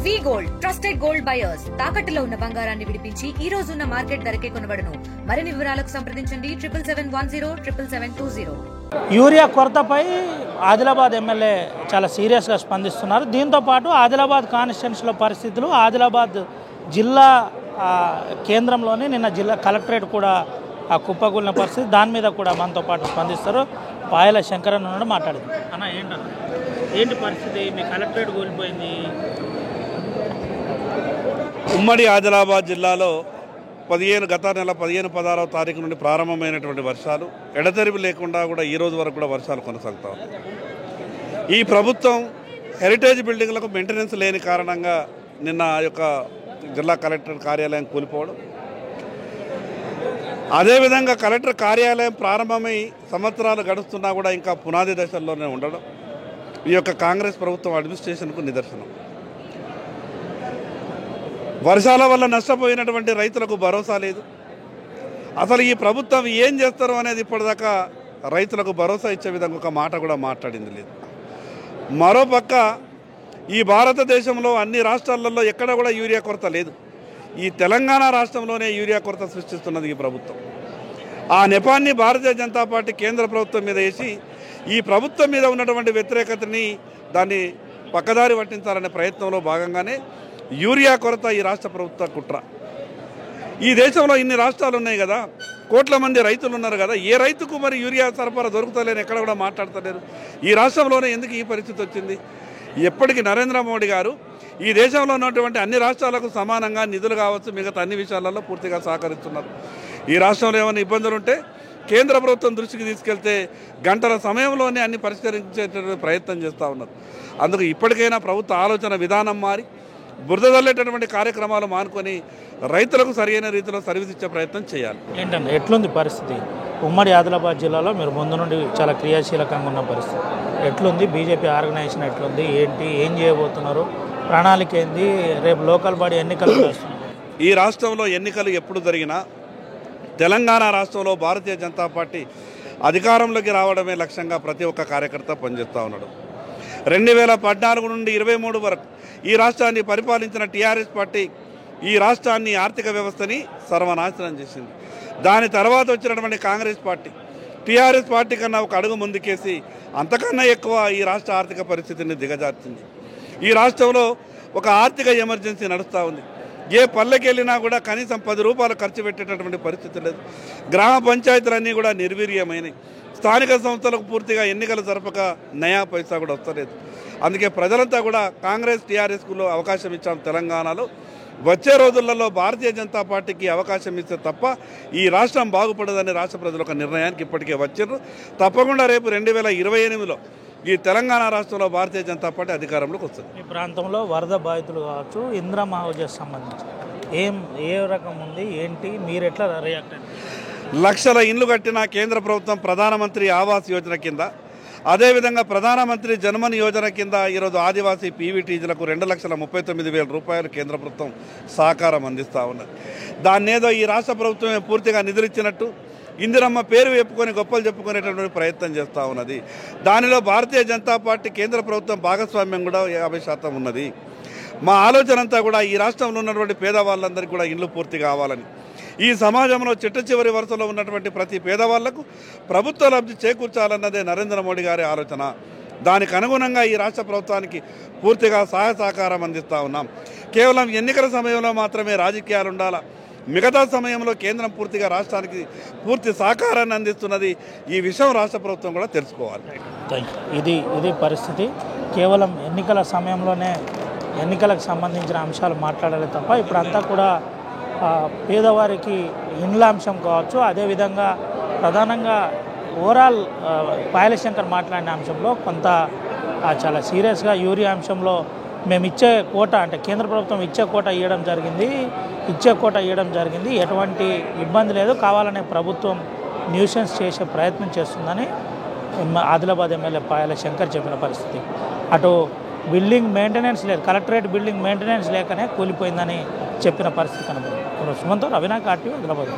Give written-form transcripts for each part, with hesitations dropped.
వి gold trusted gold buyers తాకట్టులో ఉన్న బంగారాన్ని విడిపించి ఈ రోజు ఉన్న మార్కెట్ ధరకే కొనబడును. మరిన్ని వివరాలకు సంప్రదించండి 7710777720. యూరియా కొరతపై ఆదిలాబాద్ ఎమ్మెల్యే చాలా సీరియస్గా స్పందిస్తున్నారు. దీంతో పాటు ఆదిలాబాద్ కాన్స్టిట్యున్సీలో పరిస్థితులు, ఆదిలాబాద్ జిల్లా కేంద్రంలోని నిన్న జిల్లా కలెక్టరేట్ కూడా కుప్పకూలిన పరిస్థితి, దాని మీద కూడా మనతో పాటు స్పందిస్తారు. పాయల శంకరన్ ఉన్నాడు, మాట్లాడింది. అన్న ఏంటి పరిస్థితి? మీ కలెక్టరేట్ కూలిపోయింది. ఉమ్మడి ఆదిలాబాద్ జిల్లాలో గత నెల 15-16వ తారీఖు నుండి ప్రారంభమైనటువంటి వర్షాలు ఎడతెరిపి లేకుండా కూడా ఈ రోజు వరకు కూడా వర్షాలు కొనసాగుతాయి. ఈ ప్రభుత్వం హెరిటేజ్ బిల్డింగ్లకు మెయింటెనెన్స్ లేని కారణంగా నిన్న యొక్క జిల్లా కలెక్టర్ కార్యాలయం కూలిపోవడం, అదేవిధంగా కలెక్టర్ కార్యాలయం ప్రారంభమై సంవత్సరాలు గడుస్తున్నా కూడా ఇంకా పునాది దశల్లోనే ఉండడం ఈ యొక్క కాంగ్రెస్ ప్రభుత్వం అడ్మినిస్ట్రేషన్కు నిదర్శనం. వర్షాల వల్ల నష్టపోయినటువంటి రైతులకు భరోసా లేదు. అసలు ఈ ప్రభుత్వం ఏం చేస్తారో అనేది ఇప్పటిదాకా రైతులకు భరోసా ఇచ్చే విధంగా ఒక మాట కూడా మాట్లాడింది లేదు. మరోపక్క ఈ భారతదేశంలో అన్ని రాష్ట్రాలలో ఎక్కడ కూడా యూరియా కొరత లేదు. ఈ తెలంగాణ రాష్ట్రంలోనే యూరియా కొరత సృష్టిస్తున్నది ఈ ప్రభుత్వం. ఆ నెపాన్ని భారతీయ జనతా పార్టీ కేంద్ర ప్రభుత్వం మీద వేసి ఈ ప్రభుత్వం మీద ఉన్నటువంటి వ్యతిరేకతని దాన్ని పక్కదారి పట్టించాలనే ప్రయత్నంలో భాగంగానే యూరియా కొరత ఈ రాష్ట్ర ప్రభుత్వ కుట్ర. ఈ దేశంలో ఇన్ని రాష్ట్రాలు ఉన్నాయి కదా, కోట్ల మంది రైతులు ఉన్నారు కదా, ఏ రైతుకు మరి యూరియా సరఫరా దొరుకుతలేని ఎక్కడ కూడా మాట్లాడతలేరు. ఈ రాష్ట్రంలోనే ఎందుకు ఈ పరిస్థితి వచ్చింది? ఎప్పటికీ నరేంద్ర మోడీ గారు ఈ దేశంలో ఉన్నటువంటి అన్ని రాష్ట్రాలకు సమానంగా నిధులు కావచ్చు, మిగతా అన్ని విషయాలలో పూర్తిగా సహకరిస్తున్నారు. ఈ రాష్ట్రంలో ఏమైనా ఇబ్బందులు ఉంటే కేంద్ర ప్రభుత్వం దృష్టికి తీసుకెళ్తే గంటల సమయంలోనే అన్ని పరిష్కరించేటటువంటి ప్రయత్నం చేస్తూ ఉన్నారు. అందుకు ఇప్పటికైనా ప్రభుత్వ ఆలోచన విధానం మారి బురదల్లేటటువంటి కార్యక్రమాలు మానుకొని రైతులకు సరైన రీతిలో సర్వీస్ ఇచ్చే ప్రయత్నం చేయాలి. ఏంటంటే ఎట్లుంది పరిస్థితి? ఉమ్మడి ఆదిలాబాద్ జిల్లాలో మీరు ముందు నుండి చాలా క్రియాశీలకంగా ఉన్న పరిస్థితి ఎట్లుంది? బీజేపీ ఆర్గనైజేషన్ ఎట్లుంది? ఏం చేయబోతున్నారు? ప్రణాళిక ఏంది? రేపు లోకల్ బాడీ ఎన్నికలు వస్తున్నాయి. ఈ రాష్ట్రంలో ఎన్నికలు ఎప్పుడు జరిగినా తెలంగాణ రాష్ట్రంలో భారతీయ జనతా పార్టీ అధికారంలోకి రావడమే లక్ష్యంగా ప్రతి ఒక్క కార్యకర్త పనిచేస్తూ ఉన్నాడు. 2014 నుండి 23 వరకు ఈ రాష్ట్రాన్ని పరిపాలించిన టీఆర్ఎస్ పార్టీ ఈ రాష్ట్రాన్ని ఆర్థిక వ్యవస్థని సర్వనాశనం చేసింది. దాని తర్వాత వచ్చినటువంటి కాంగ్రెస్ పార్టీ టీఆర్ఎస్ పార్టీ కన్నా ఒక అడుగు ముందుకేసి అంతకన్నా ఎక్కువ ఈ రాష్ట్ర ఆర్థిక పరిస్థితిని దిగజార్చింది. ఈ రాష్ట్రంలో ఒక ఆర్థిక ఎమర్జెన్సీ నడుస్తూ ఉంది. ఏ పల్లెకి వెళ్ళినా కూడా కనీసం 10 రూపాయలు ఖర్చు పెట్టేటటువంటి పరిస్థితి లేదు. గ్రామ పంచాయతీలన్నీ కూడా నిర్వీర్యమైనవి. స్థానిక సంస్థలకు పూర్తిగా ఎన్నికలు జరపక నయా పైసా కూడా వస్తలేదు. అందుకే ప్రజలంతా కూడా కాంగ్రెస్ టీఆర్ఎస్కు అవకాశం ఇచ్చాం. తెలంగాణలో వచ్చే రోజులలో భారతీయ జనతా పార్టీకి అవకాశం ఇస్తే తప్ప ఈ రాష్ట్రం బాగుపడదని రాష్ట్ర ప్రజలు ఒక నిర్ణయానికి ఇప్పటికే వచ్చారు. తప్పకుండా రేపు 2028లో ఈ తెలంగాణ రాష్ట్రంలో భారతీయ జనతా పార్టీ అధికారంలోకి వస్తుంది. ఈ ప్రాంతంలో వరద బాధితులు కావచ్చు, ఇందిరా మహాజస్ సంబంధించి ఏ రకం ఉంది, ఏంటి, మీరు ఎట్లా రియాక్ట్ అయ్యారు? లక్షల ఇండ్లు కట్టిన కేంద్ర ప్రభుత్వం ప్రధానమంత్రి ఆవాస్ యోజన కింద, అదేవిధంగా ప్రధానమంత్రి జన్మన్ యోజన కింద ఈరోజు ఆదివాసీ పీవీటీజీలకు 2,39,000 రూపాయలు కేంద్ర ప్రభుత్వం సహకారం అందిస్తూ ఉన్నది. దాన్నేదో ఈ రాష్ట్ర ప్రభుత్వమే పూర్తిగా నిధులు ఇచ్చినట్టు ఇందిరమ్మ పేరు చెప్పుకొని గొప్పలు చెప్పుకునేటటువంటి ప్రయత్నం చేస్తూ ఉన్నది. దానిలో భారతీయ జనతా పార్టీ కేంద్ర ప్రభుత్వం భాగస్వామ్యం కూడా 50% ఉన్నది. మా ఆలోచన అంతా కూడా ఈ రాష్ట్రంలో ఉన్నటువంటి పేదవాళ్ళందరికీ కూడా ఇండ్లు పూర్తి కావాలని, ఈ సమాజంలో చిట్ట చివరి వరుసలో ఉన్నటువంటి ప్రతి పేదవాళ్లకు ప్రభుత్వ లబ్ధి చేకూర్చాలన్నదే నరేంద్ర మోడీ గారి ఆలోచన. దానికి అనుగుణంగా ఈ రాష్ట్ర ప్రభుత్వానికి పూర్తిగా సహాయ సహకారం అందిస్తూ ఉన్నాం. కేవలం ఎన్నికల సమయంలో మాత్రమే రాజకీయాలు ఉండాలా, మిగతా సమయంలో కేంద్రం పూర్తిగా రాష్ట్రానికి పూర్తి సహకారాన్ని అందిస్తున్నది. ఈ విషయం రాష్ట్ర ప్రభుత్వం కూడా తెలుసుకోవాలి. ఇది పరిస్థితి. కేవలం ఎన్నికల సమయంలోనే ఎన్నికలకు సంబంధించిన అంశాలు మాట్లాడాలి తప్ప ఇప్పుడంతా కూడా పేదవారికి ఇండ్ల అంశం కావచ్చు, అదేవిధంగా ప్రధానంగా ఓవరాల్ పాయలశంకర్ మాట్లాడిన అంశంలో కొంత చాలా సీరియస్గా యూరియా అంశంలో మేము ఇచ్చే కోట అంటే కేంద్ర ప్రభుత్వం ఇచ్చే కోట ఇవ్వడం జరిగింది, ఎటువంటి ఇబ్బంది లేదు, కావాలనే ప్రభుత్వం న్యూసెన్స్ చేసే ప్రయత్నం చేస్తుందని ఆదిలాబాద్ ఎమ్మెల్యే పాయల శంకర్ చెప్పిన పరిస్థితి. అటు బిల్డింగ్ మెయింటెనెన్స్ లేదు, కలెక్టరేట్ బిల్డింగ్ మెయింటెనెన్స్ లేకనే కూలిపోయిందని చెప్పిన పరిస్థితి కనబడింది. సుమంతో అవినాక్ ఆర్టీవీ ఆదిలాబాద్.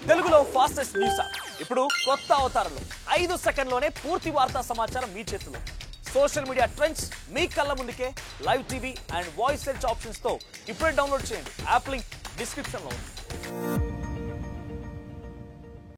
తెలుగులో ఫాస్టెస్ట్ న్యూస్ ఇప్పుడు కొత్త అవతారంలో 5 సెకండ్లోనే పూర్తి వార్తా సమాచారం మీ చేతిలో. సోషల్ మీడియా ట్రెండ్స్ మీ కళ్ళ ముందుకే live TV and voice search options తో ఇప్పుడే డౌన్లోడ్ చేయండి. యాప్ లింక్ డిస్క్రిప్షన్ లో ఉంది.